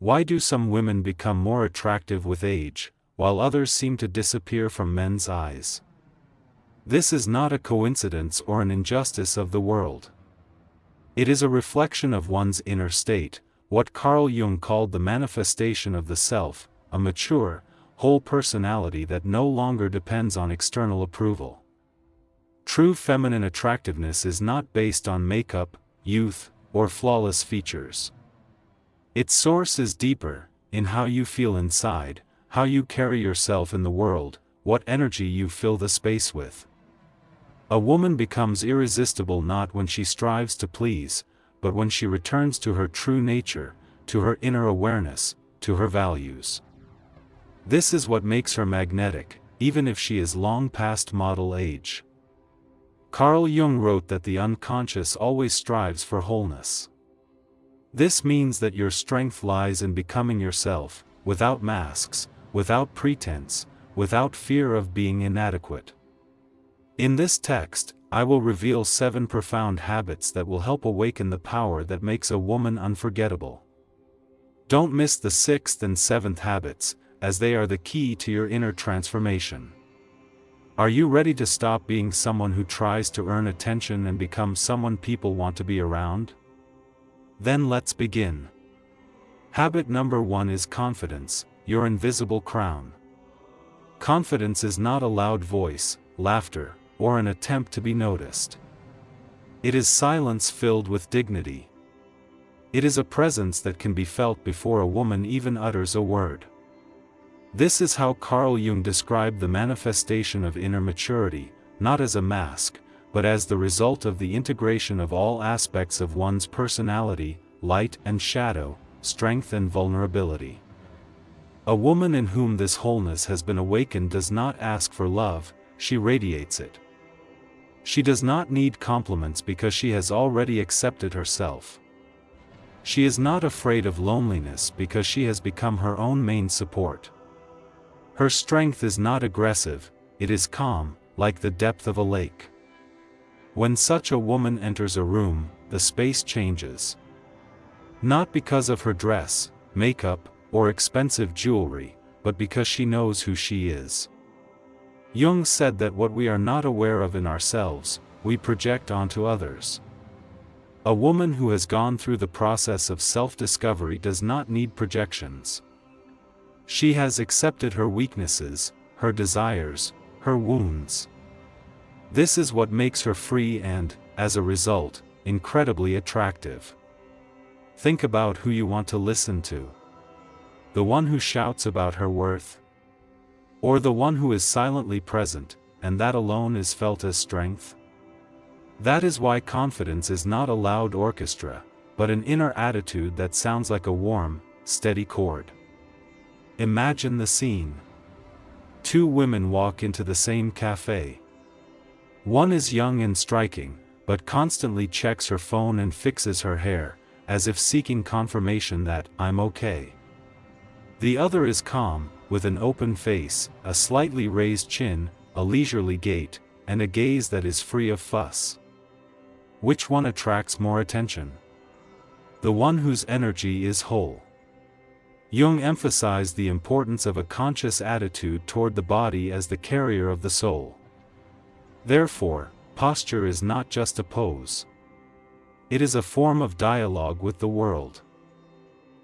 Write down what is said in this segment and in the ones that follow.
Why do some women become more attractive with age, while others seem to disappear from men's eyes? This is not a coincidence or an injustice of the world. It is a reflection of one's inner state, what Carl Jung called the manifestation of the self, a mature, whole personality that no longer depends on external approval. True feminine attractiveness is not based on makeup, youth, or flawless features. Its source is deeper, in how you feel inside, how you carry yourself in the world, what energy you fill the space with. A woman becomes irresistible not when she strives to please, but when she returns to her true nature, to her inner awareness, to her values. This is what makes her magnetic, even if she is long past model age. Carl Jung wrote that the unconscious always strives for wholeness. This means that your strength lies in becoming yourself, without masks, without pretense, without fear of being inadequate. In this text, I will reveal 7 profound habits that will help awaken the power that makes a woman unforgettable. Don't miss the 6th and 7th habits, as they are the key to your inner transformation. Are you ready to stop being someone who tries to earn attention and become someone people want to be around? Then let's begin. Habit number 1 is confidence, your invisible crown. Confidence is not a loud voice, laughter, or an attempt to be noticed. It is silence filled with dignity. It is a presence that can be felt before a woman even utters a word. This is how Carl Jung described the manifestation of inner maturity, not as a mask, but as the result of the integration of all aspects of one's personality, light and shadow, strength and vulnerability. A woman in whom this wholeness has been awakened does not ask for love, she radiates it. She does not need compliments because she has already accepted herself. She is not afraid of loneliness because she has become her own main support. Her strength is not aggressive, it is calm, like the depth of a lake. When such a woman enters a room, the space changes. Not because of her dress, makeup, or expensive jewelry, but because she knows who she is. Jung said that what we are not aware of in ourselves, we project onto others. A woman who has gone through the process of self-discovery does not need projections. She has accepted her weaknesses, her desires, her wounds. This is what makes her free and, as a result, incredibly attractive. Think about who you want to listen to. The one who shouts about her worth? Or the one who is silently present, and that alone is felt as strength? That is why confidence is not a loud orchestra, but an inner attitude that sounds like a warm, steady chord. Imagine the scene. 2 women walk into the same cafe. One is young and striking, but constantly checks her phone and fixes her hair, as if seeking confirmation that I'm okay. The other is calm, with an open face, a slightly raised chin, a leisurely gait, and a gaze that is free of fuss. Which one attracts more attention? The one whose energy is whole. Jung emphasized the importance of a conscious attitude toward the body as the carrier of the soul. Therefore, posture is not just a pose. It is a form of dialogue with the world.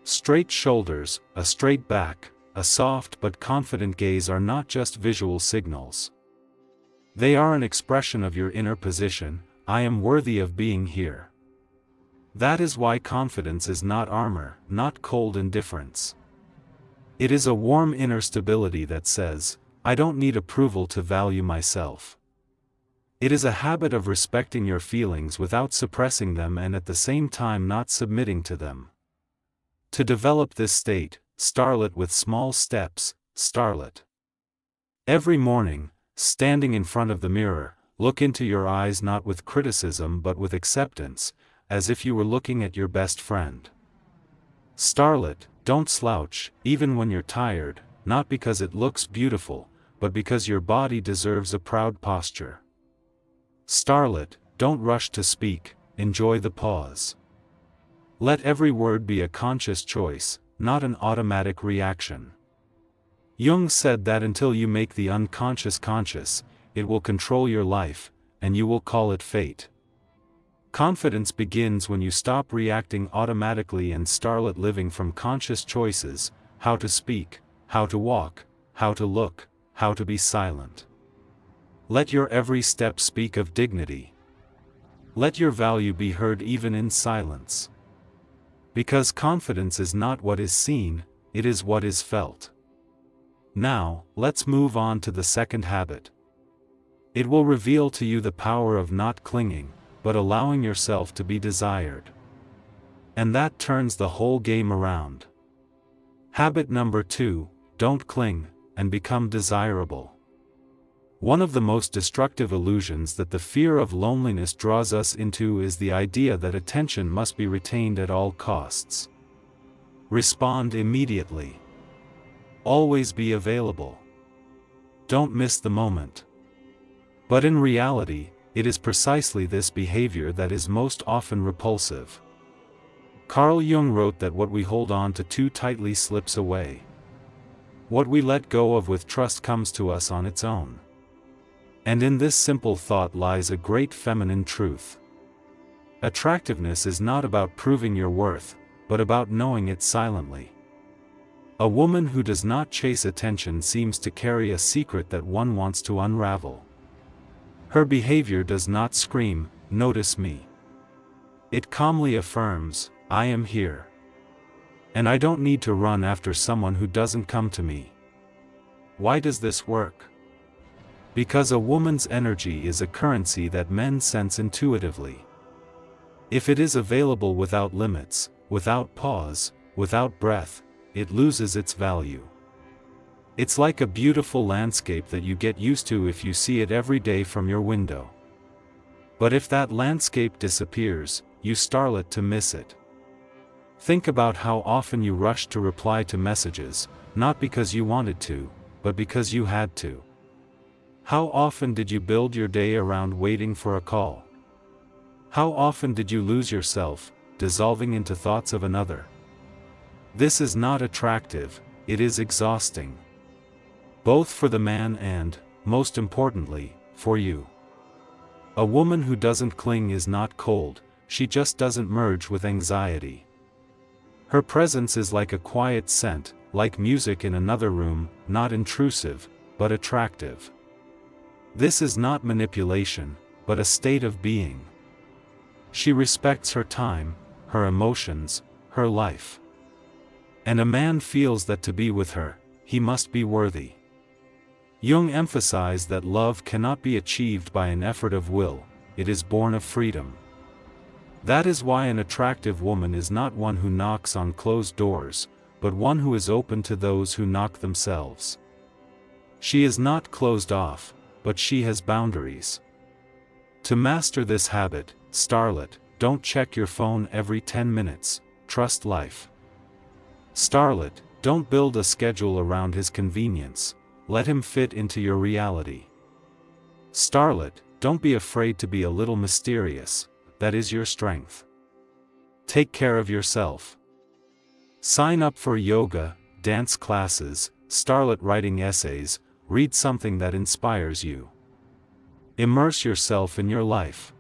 Straight shoulders, a straight back, a soft but confident gaze are not just visual signals. They are an expression of your inner position, I am worthy of being here. That is why confidence is not armor, not cold indifference. It is a warm inner stability that says, I don't need approval to value myself. It is a habit of respecting your feelings without suppressing them and at the same time not submitting to them. To develop this state, starlet with small steps, starlet. Every morning, standing in front of the mirror, look into your eyes not with criticism but with acceptance, as if you were looking at your best friend. Starlet, don't slouch, even when you're tired, not because it looks beautiful, but because your body deserves a proud posture. Starlet, don't rush to speak, enjoy the pause. Let every word be a conscious choice, not an automatic reaction. Jung said that until you make the unconscious conscious, it will control your life, and you will call it fate. Confidence begins when you stop reacting automatically and start living from conscious choices: how to speak, how to walk, how to look, how to be silent. Let your every step speak of dignity. Let your value be heard even in silence. Because confidence is not what is seen, it is what is felt. Now, let's move on to the second habit. It will reveal to you the power of not clinging, but allowing yourself to be desired. And that turns the whole game around. Habit number 2, don't cling, and become desirable. One of the most destructive illusions that the fear of loneliness draws us into is the idea that attention must be retained at all costs. Respond immediately. Always be available. Don't miss the moment. But in reality, it is precisely this behavior that is most often repulsive. Carl Jung wrote that what we hold on to too tightly slips away. What we let go of with trust comes to us on its own. And in this simple thought lies a great feminine truth. Attractiveness is not about proving your worth, but about knowing it silently. A woman who does not chase attention seems to carry a secret that one wants to unravel. Her behavior does not scream, "Notice me." It calmly affirms, "I am here. And I don't need to run after someone who doesn't come to me." Why does this work? Because a woman's energy is a currency that men sense intuitively. If it is available without limits, without pause, without breath, it loses its value. It's like a beautiful landscape that you get used to if you see it every day from your window. But if that landscape disappears, you start to miss it. Think about how often you rushed to reply to messages, not because you wanted to, but because you had to. How often did you build your day around waiting for a call? How often did you lose yourself, dissolving into thoughts of another? This is not attractive, it is exhausting. Both for the man and, most importantly, for you. A woman who doesn't cling is not cold, she just doesn't merge with anxiety. Her presence is like a quiet scent, like music in another room, not intrusive, but attractive. This is not manipulation, but a state of being. She respects her time, her emotions, her life. And a man feels that to be with her, he must be worthy. Jung emphasized that love cannot be achieved by an effort of will, it is born of freedom. That is why an attractive woman is not one who knocks on closed doors, but one who is open to those who knock themselves. She is not closed off, but she has boundaries. To master this habit, starlet, don't check your phone every 10 minutes, trust life. Starlet, don't build a schedule around his convenience, let him fit into your reality. Starlet, don't be afraid to be a little mysterious, that is your strength. Take care of yourself. Sign up for yoga, dance classes, starlet writing essays, read something that inspires you. Immerse yourself in your life.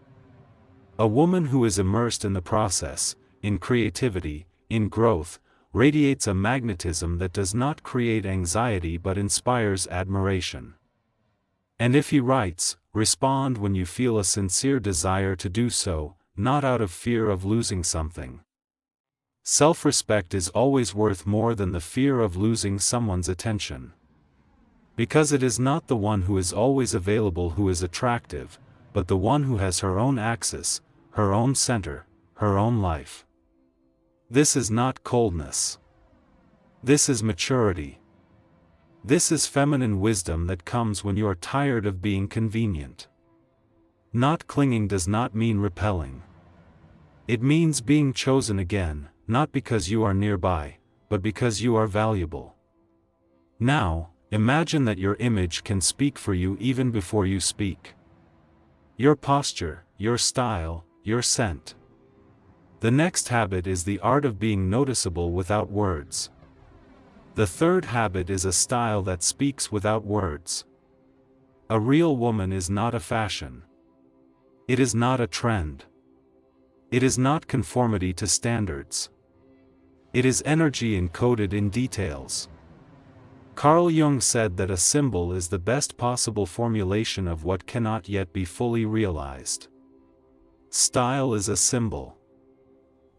A woman who is immersed in the process, in creativity, in growth, radiates a magnetism that does not create anxiety but inspires admiration. And if he writes, respond when you feel a sincere desire to do so, not out of fear of losing something. Self-respect is always worth more than the fear of losing someone's attention. Because it is not the one who is always available who is attractive, but the one who has her own axis, her own center, her own life. This is not coldness. This is maturity. This is feminine wisdom that comes when you are tired of being convenient. Not clinging does not mean repelling. It means being chosen again, not because you are nearby, but because you are valuable. Now, imagine that your image can speak for you even before you speak. Your posture, your style, your scent. The next habit is the art of being noticeable without words. The third habit is a style that speaks without words. A real woman is not a fashion. It is not a trend. It is not conformity to standards. It is energy encoded in details. Carl Jung said that a symbol is the best possible formulation of what cannot yet be fully realized. Style is a symbol.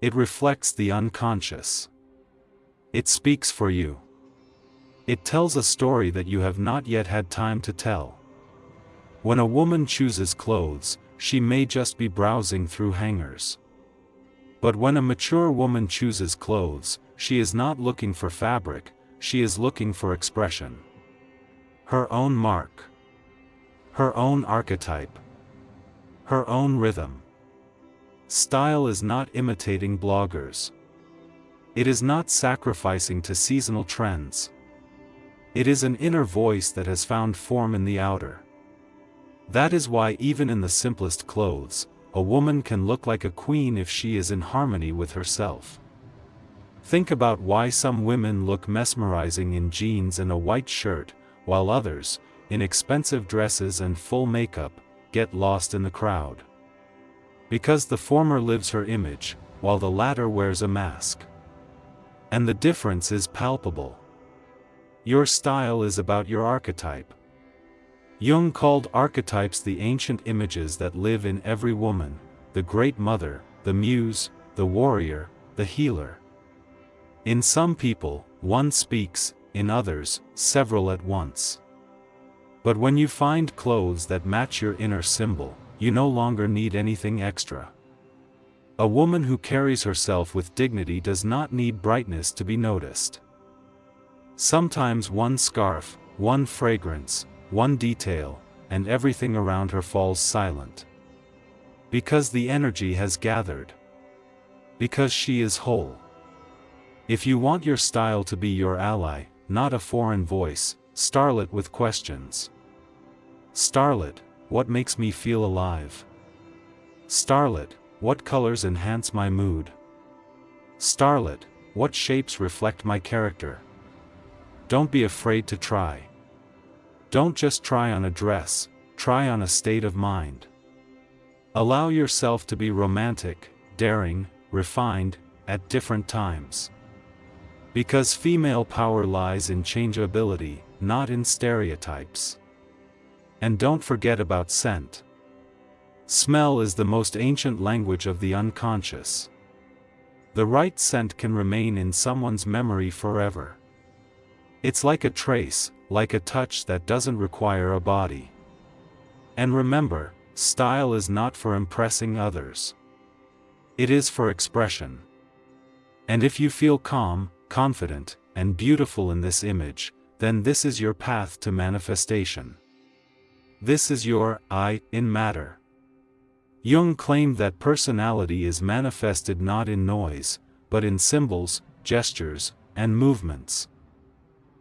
It reflects the unconscious. It speaks for you. It tells a story that you have not yet had time to tell. When a woman chooses clothes, she may just be browsing through hangers. But when a mature woman chooses clothes, she is not looking for fabric, she is looking for expression. Her own mark. Her own archetype. Her own rhythm. Style is not imitating bloggers. It is not sacrificing to seasonal trends. It is an inner voice that has found form in the outer. That is why even in the simplest clothes, a woman can look like a queen if she is in harmony with herself. Think about why some women look mesmerizing in jeans and a white shirt, while others, in expensive dresses and full makeup, get lost in the crowd. Because the former lives her image, while the latter wears a mask. And the difference is palpable. Your style is about your archetype. Jung called archetypes the ancient images that live in every woman, the great mother, the muse, the warrior, the healer. In some people, one speaks, in others, several at once. But when you find clothes that match your inner symbol, you no longer need anything extra. A woman who carries herself with dignity does not need brightness to be noticed. Sometimes one scarf, one fragrance, one detail, and everything around her falls silent. Because the energy has gathered. Because she is whole. If you want your style to be your ally, not a foreign voice, starlet with questions. Starlet, what makes me feel alive? Starlet, what colors enhance my mood? Starlet, what shapes reflect my character? Don't be afraid to try. Don't just try on a dress, try on a state of mind. Allow yourself to be romantic, daring, refined, at different times. Because female power lies in changeability, not in stereotypes. And don't forget about scent. Smell is the most ancient language of the unconscious. The right scent can remain in someone's memory forever. It's like a trace, like a touch that doesn't require a body. And remember, style is not for impressing others. It is for expression. And if you feel calm, confident, and beautiful in this image, then this is your path to manifestation. This is your I in matter. Jung claimed that personality is manifested not in noise, but in symbols, gestures, and movements.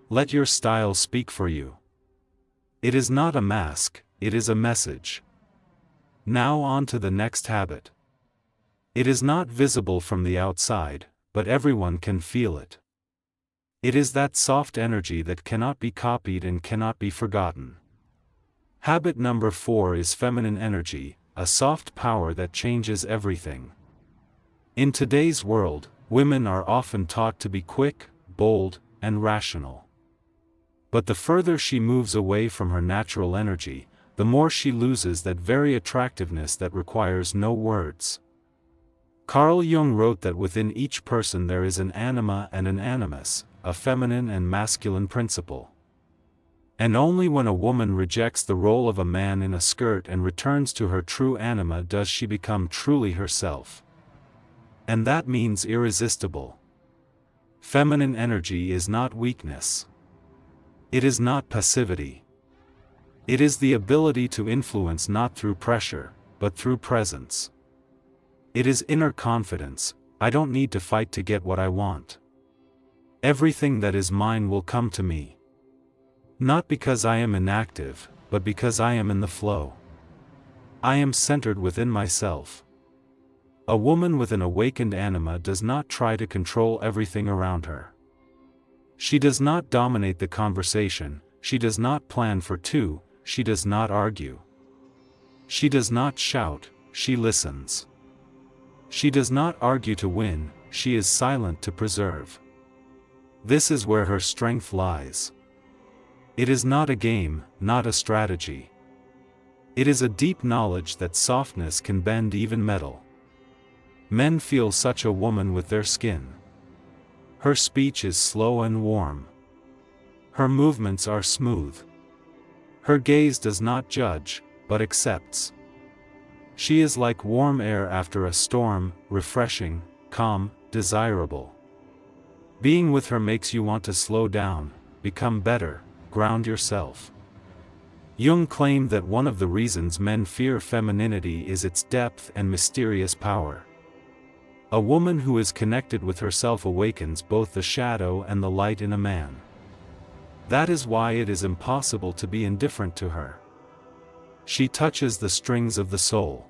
Let your style speak for you. It is not a mask, it is a message. Now on to the next habit. It is not visible from the outside, but everyone can feel it. It is that soft energy that cannot be copied and cannot be forgotten. Habit number 4 is feminine energy, a soft power that changes everything. In today's world, women are often taught to be quick, bold, and rational. But the further she moves away from her natural energy, the more she loses that very attractiveness that requires no words. Carl Jung wrote that within each person there is an anima and an animus, a feminine and masculine principle. And only when a woman rejects the role of a man in a skirt and returns to her true anima does she become truly herself. And that means irresistible. Feminine energy is not weakness. It is not passivity. It is the ability to influence not through pressure, but through presence. It is inner confidence. I don't need to fight to get what I want. Everything that is mine will come to me. Not because I am inactive, but because I am in the flow. I am centered within myself. A woman with an awakened anima does not try to control everything around her. She does not dominate the conversation, she does not plan for two, she does not argue. She does not shout, she listens. She does not argue to win, she is silent to preserve. This is where her strength lies. It is not a game, not a strategy. It is a deep knowledge that softness can bend even metal. Men feel such a woman with their skin. Her speech is slow and warm. Her movements are smooth. Her gaze does not judge, but accepts. She is like warm air after a storm, refreshing, calm, desirable. Being with her makes you want to slow down, become better, ground yourself. Jung claimed that one of the reasons men fear femininity is its depth and mysterious power. A woman who is connected with herself awakens both the shadow and the light in a man. That is why it is impossible to be indifferent to her. She touches the strings of the soul.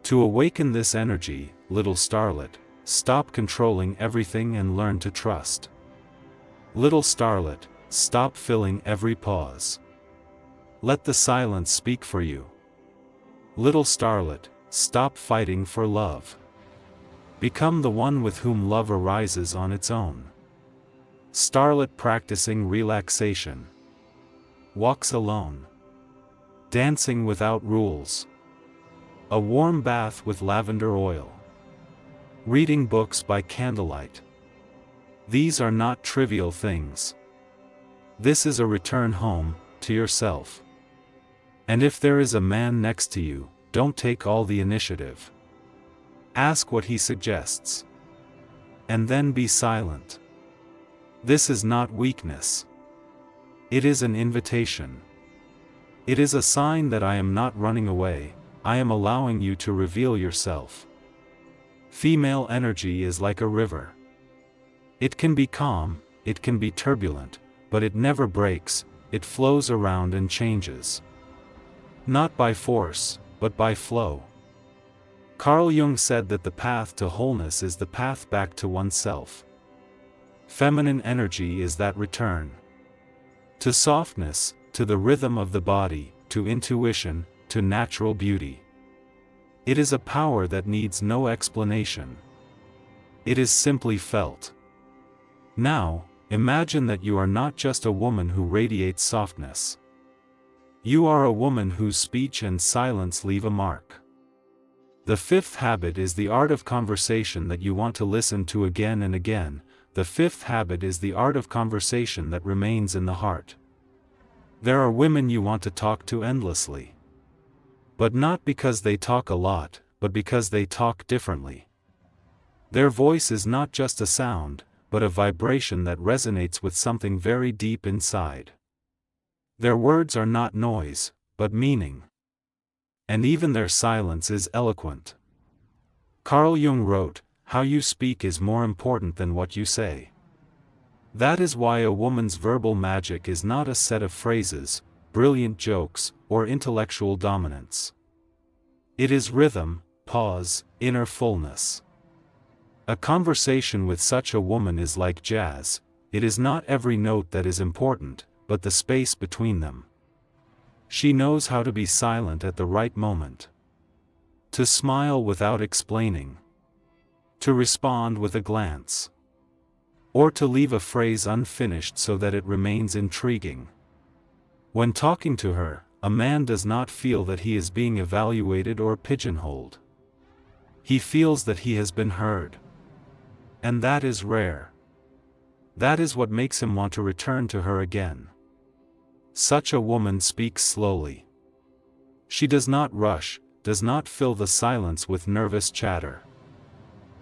To awaken this energy, little starlet, stop controlling everything and learn to trust. Little starlet, stop filling every pause. Let the silence speak for you. Little starlet, stop fighting for love. Become the one with whom love arises on its own. Starlet practicing relaxation. Walks alone. Dancing without rules. A warm bath with lavender oil. Reading books by candlelight. These are not trivial things. This is a return home, to yourself. And if there is a man next to you, don't take all the initiative. Ask what he suggests. And then be silent. This is not weakness. It is an invitation. It is a sign that I am not running away, I am allowing you to reveal yourself. Female energy is like a river. It can be calm, it can be turbulent, but it never breaks, it flows around and changes. Not by force, but by flow. Carl Jung said that the path to wholeness is the path back to oneself. Feminine energy is that return. To softness, to the rhythm of the body, to intuition, to natural beauty. It is a power that needs no explanation. It is simply felt. Now, imagine that you are not just a woman who radiates softness. You are a woman whose speech and silence leave a mark. The fifth habit is the art of conversation that you want to listen to again and again. The fifth habit is the art of conversation that remains in the heart. There are women you want to talk to endlessly. But not because they talk a lot, but because they talk differently. Their voice is not just a sound, but a vibration that resonates with something very deep inside. Their words are not noise, but meaning. And even their silence is eloquent. Carl Jung wrote, "How you speak is more important than what you say." That is why a woman's verbal magic is not a set of phrases, brilliant jokes, or intellectual dominance. It is rhythm, pause, inner fullness. A conversation with such a woman is like jazz. It is not every note that is important, but the space between them. She knows how to be silent at the right moment. To smile without explaining. To respond with a glance. Or to leave a phrase unfinished so that it remains intriguing. When talking to her, a man does not feel that he is being evaluated or pigeonholed. He feels that he has been heard. And that is rare. That is what makes him want to return to her again. Such a woman speaks slowly. She does not rush, does not fill the silence with nervous chatter.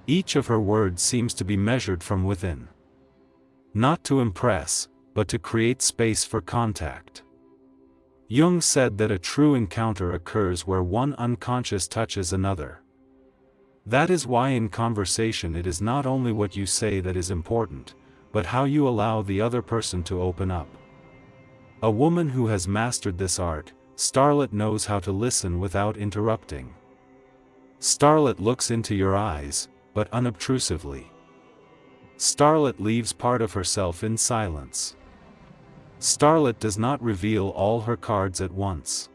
Each of her words seems to be measured from within. Not to impress, but to create space for contact. Jung said that a true encounter occurs where one unconscious touches another. That is why in conversation it is not only what you say that is important, but how you allow the other person to open up. A woman who has mastered this art, starlet knows how to listen without interrupting. Starlet looks into your eyes, but unobtrusively. Starlet leaves part of herself in silence. Starlet does not reveal all her cards at once.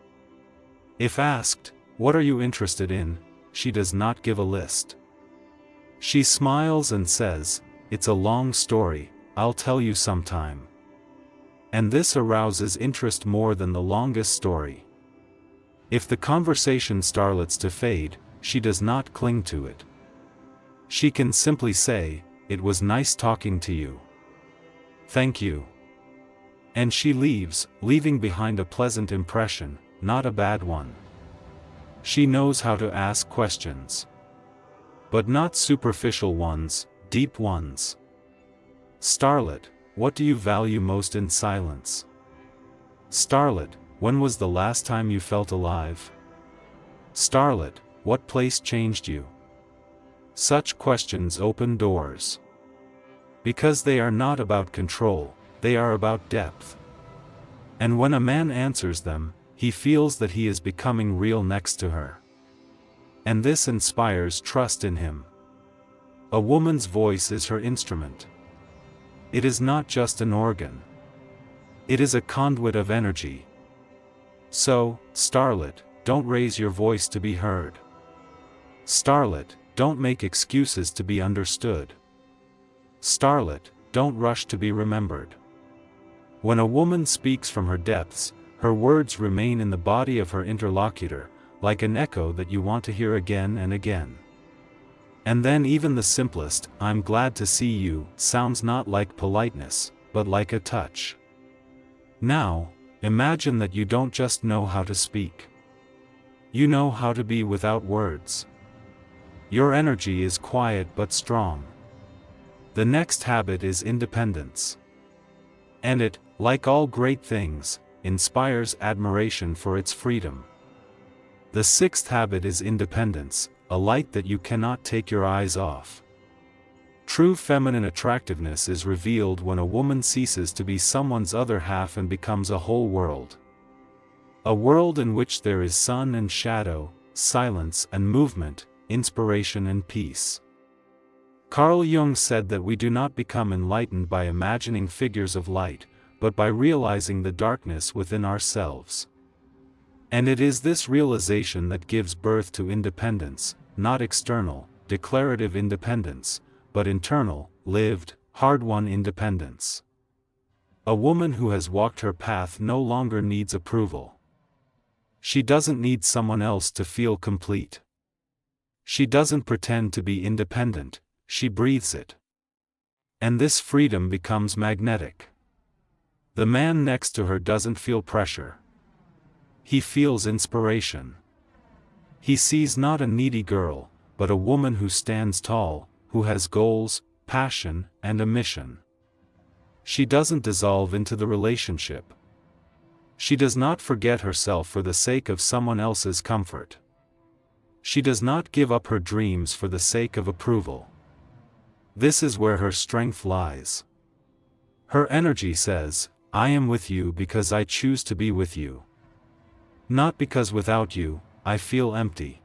If asked, "What are you interested in?" she does not give a list. She smiles and says, "It's a long story, I'll tell you sometime." And this arouses interest more than the longest story. If the conversation starts to fade, she does not cling to it. She can simply say, "It was nice talking to you. Thank you." And she leaves, leaving behind a pleasant impression, not a bad one. She knows how to ask questions. But not superficial ones, deep ones. Starlet, what do you value most in silence? Starlet, when was the last time you felt alive? Starlet, what place changed you? Such questions open doors. Because they are not about control, they are about depth. And when a man answers them, he feels that he is becoming real next to her. And this inspires trust in him. A woman's voice is her instrument. It is not just an organ. It is a conduit of energy. So, Starlet, don't raise your voice to be heard. Starlet, don't make excuses to be understood. Starlet, don't rush to be remembered. When a woman speaks from her depths, her words remain in the body of her interlocutor, like an echo that you want to hear again and again. And then even the simplest, "I'm glad to see you," sounds not like politeness, but like a touch. Now, imagine that you don't just know how to speak. You know how to be without words. Your energy is quiet but strong. The next habit is independence. And it, like all great things, inspires admiration for its freedom. The sixth habit is independence, a light that you cannot take your eyes off. True feminine attractiveness is revealed when a woman ceases to be someone's other half and becomes a whole world. A world in which there is sun and shadow, silence and movement, inspiration and peace. Carl Jung said that we do not become enlightened by imagining figures of light, but by realizing the darkness within ourselves. And it is this realization that gives birth to independence, not external, declarative independence, but internal, lived, hard-won independence. A woman who has walked her path no longer needs approval. She doesn't need someone else to feel complete. She doesn't pretend to be independent, she breathes it. And this freedom becomes magnetic. The man next to her doesn't feel pressure. He feels inspiration. He sees not a needy girl, but a woman who stands tall, who has goals, passion, and a mission. She doesn't dissolve into the relationship. She does not forget herself for the sake of someone else's comfort. She does not give up her dreams for the sake of approval. This is where her strength lies. Her energy says, "I am with you because I choose to be with you. Not because without you, I feel empty."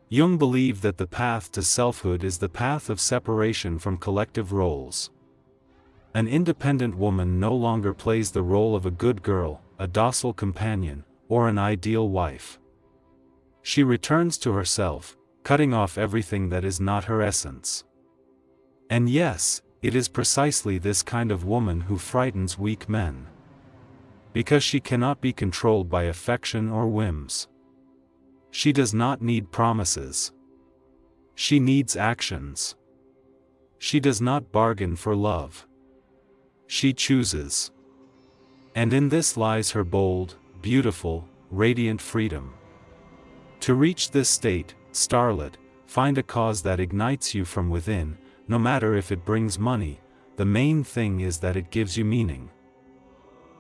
Jung believed that the path to selfhood is the path of separation from collective roles. An independent woman no longer plays the role of a good girl, a docile companion, or an ideal wife. She returns to herself, cutting off everything that is not her essence. And yes, it is precisely this kind of woman who frightens weak men. Because she cannot be controlled by affection or whims. She does not need promises. She needs actions. She does not bargain for love. She chooses. And in this lies her bold, beautiful, radiant freedom. To reach this state, Starlet, find a cause that ignites you from within, no matter if it brings money, the main thing is that it gives you meaning.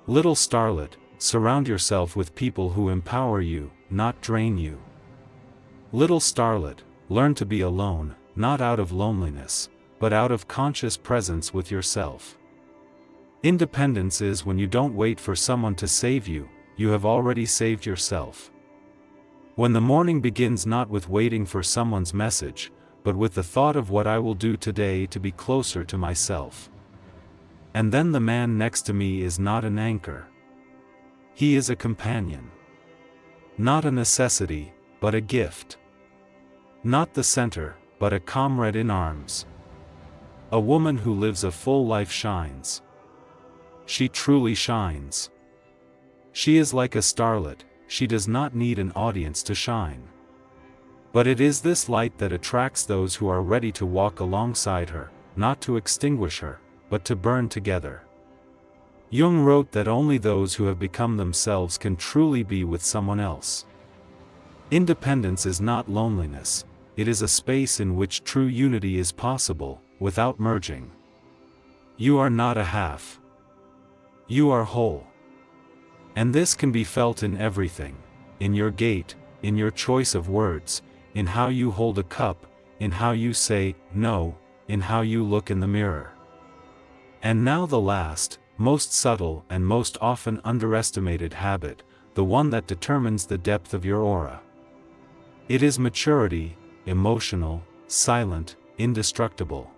Little Starlet, surround yourself with people who empower you, not drain you. Little Starlet, learn to be alone, not out of loneliness, but out of conscious presence with yourself. Independence is when you don't wait for someone to save you, you have already saved yourself. When the morning begins not with waiting for someone's message, but with the thought of what I will do today to be closer to myself. And then the man next to me is not an anchor. He is a companion. Not a necessity, but a gift. Not the center, but a comrade in arms. A woman who lives a full life shines. She truly shines. She is like a starlet, she does not need an audience to shine. But it is this light that attracts those who are ready to walk alongside her, not to extinguish her, but to burn together. Jung wrote that only those who have become themselves can truly be with someone else. Independence is not loneliness, it is a space in which true unity is possible, without merging. You are not a half. You are whole. And this can be felt in everything, in your gait, in your choice of words, in how you hold a cup, in how you say no, in how you look in the mirror. And now the last, most subtle and most often underestimated habit, the one that determines the depth of your aura. It is maturity, emotional, silent, indestructible.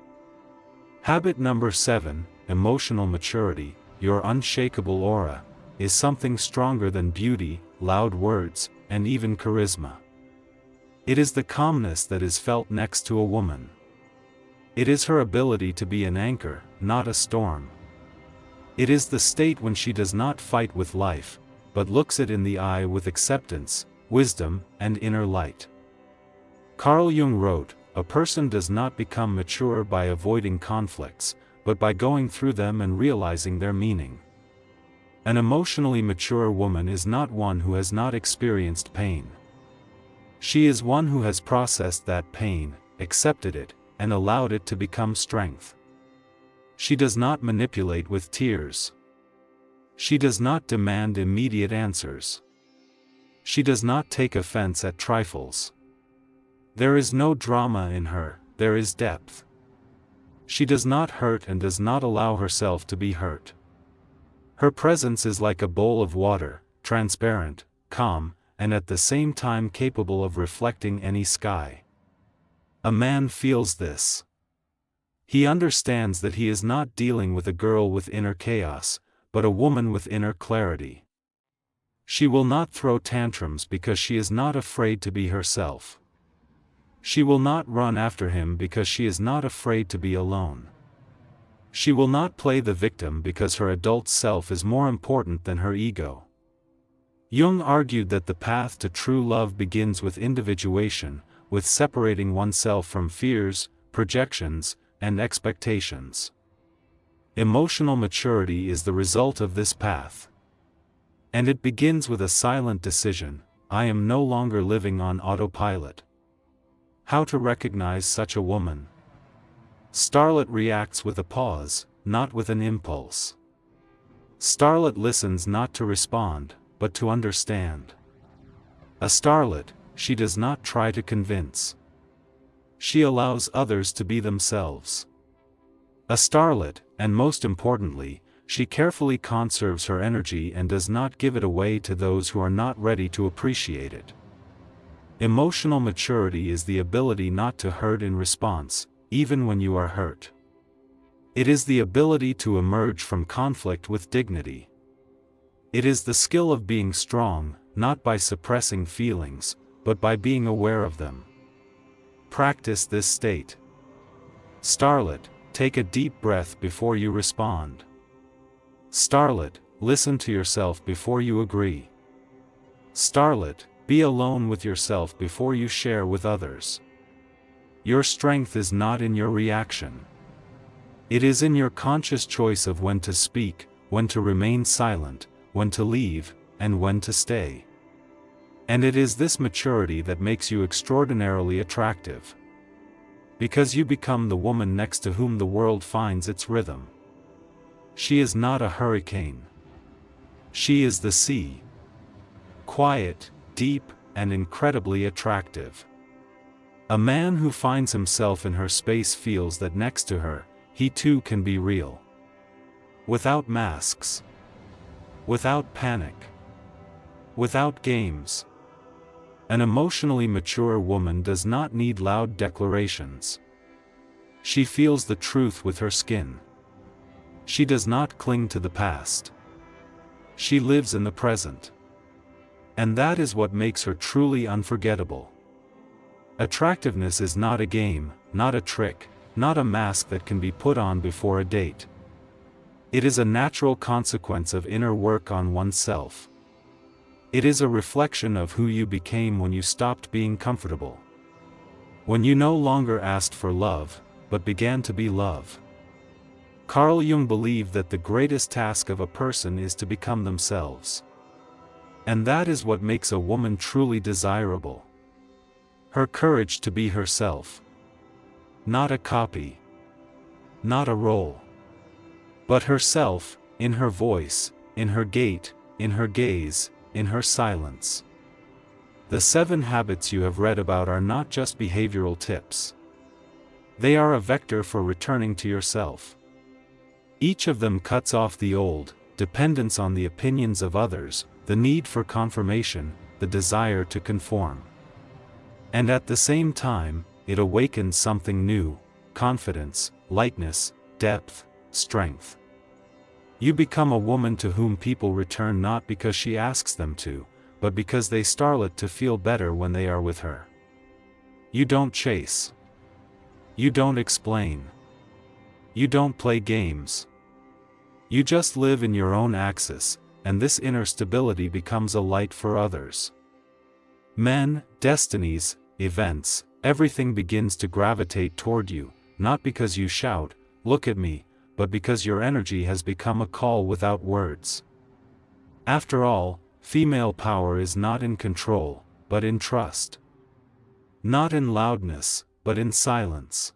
Habit number 7, emotional maturity, your unshakable aura, is something stronger than beauty, loud words, and even charisma. It is the calmness that is felt next to a woman. It is her ability to be an anchor, not a storm. It is the state when she does not fight with life, but looks it in the eye with acceptance, wisdom, and inner light. Carl Jung wrote, "A person does not become mature by avoiding conflicts, but by going through them and realizing their meaning." An emotionally mature woman is not one who has not experienced pain. She is one who has processed that pain, accepted it, and allowed it to become strength. She does not manipulate with tears. She does not demand immediate answers. She does not take offense at trifles. There is no drama in her, there is depth. She does not hurt and does not allow herself to be hurt. Her presence is like a bowl of water, transparent, calm, and at the same time capable of reflecting any sky. A man feels this. He understands that he is not dealing with a girl with inner chaos, but a woman with inner clarity. She will not throw tantrums because she is not afraid to be herself. She will not run after him because she is not afraid to be alone. She will not play the victim because her adult self is more important than her ego. Jung argued that the path to true love begins with individuation, with separating oneself from fears, projections, and expectations. Emotional maturity is the result of this path. And it begins with a silent decision: I am no longer living on autopilot. How to recognize such a woman? Starlet reacts with a pause, not with an impulse. Starlet listens not to respond, but to understand. A starlet, she does not try to convince. She allows others to be themselves. A starlet, and most importantly, she carefully conserves her energy and does not give it away to those who are not ready to appreciate it. Emotional maturity is the ability not to hurt in response, even when you are hurt. It is the ability to emerge from conflict with dignity. It is the skill of being strong, not by suppressing feelings, but by being aware of them. Practice this state. Starlet, take a deep breath before you respond. Starlet, listen to yourself before you agree. Starlet, be alone with yourself before you share with others. Your strength is not in your reaction. It is in your conscious choice of when to speak, when to remain silent, when to leave, and when to stay. And it is this maturity that makes you extraordinarily attractive. Because you become the woman next to whom the world finds its rhythm. She is not a hurricane. She is the sea. Quiet, deep, and incredibly attractive. A man who finds himself in her space feels that next to her, he too can be real. Without masks. Without panic. Without games. An emotionally mature woman does not need loud declarations. She feels the truth with her skin. She does not cling to the past. She lives in the present. And that is what makes her truly unforgettable. Attractiveness is not a game, not a trick, not a mask that can be put on before a date. It is a natural consequence of inner work on oneself. It is a reflection of who you became when you stopped being comfortable. When you no longer asked for love, but began to be love. Carl Jung believed that the greatest task of a person is to become themselves. And that is what makes a woman truly desirable. Her courage to be herself. Not a copy. Not a role. But herself, in her voice, in her gait, in her gaze, in her silence. The 7 habits you have read about are not just behavioral tips. They are a vector for returning to yourself. Each of them cuts off the old, dependence on the opinions of others, the need for confirmation, the desire to conform. And at the same time, it awakens something new: confidence, lightness, depth, strength. You become a woman to whom people return not because she asks them to, but because they starlet to feel better when they are with her. You don't chase. You don't explain. You don't play games. You just live in your own axis, and this inner stability becomes a light for others. Men, destinies, events, everything begins to gravitate toward you, not because you shout, "Look at me," but because your energy has become a call without words. After all, female power is not in control, but in trust. Not in loudness, but in silence.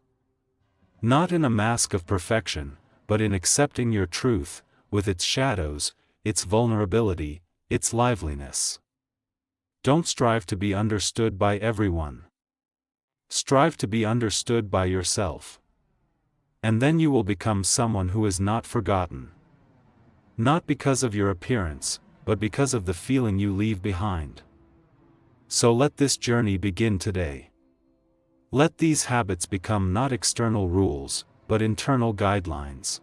Not in a mask of perfection, but in accepting your truth, with its shadows, its vulnerability, its liveliness. Don't strive to be understood by everyone. Strive to be understood by yourself. And then you will become someone who is not forgotten. Not because of your appearance, but because of the feeling you leave behind. So let this journey begin today. Let these habits become not external rules, but internal guidelines.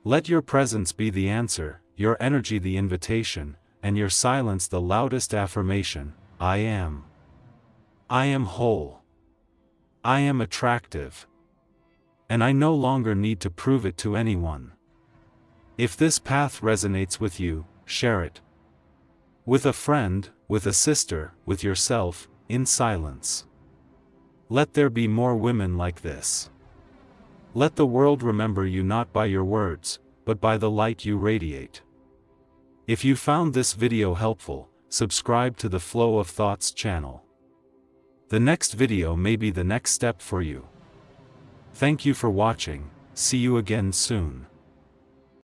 Let your presence be the answer, your energy the invitation, and your silence the loudest affirmation: I am. I am whole. I am attractive. And I no longer need to prove it to anyone. If this path resonates with you, share it. With a friend, with a sister, with yourself, in silence. Let there be more women like this. Let the world remember you not by your words, but by the light you radiate. If you found this video helpful, subscribe to the Flow of Thoughts channel. The next video may be the next step for you. Thank you for watching. See you again soon.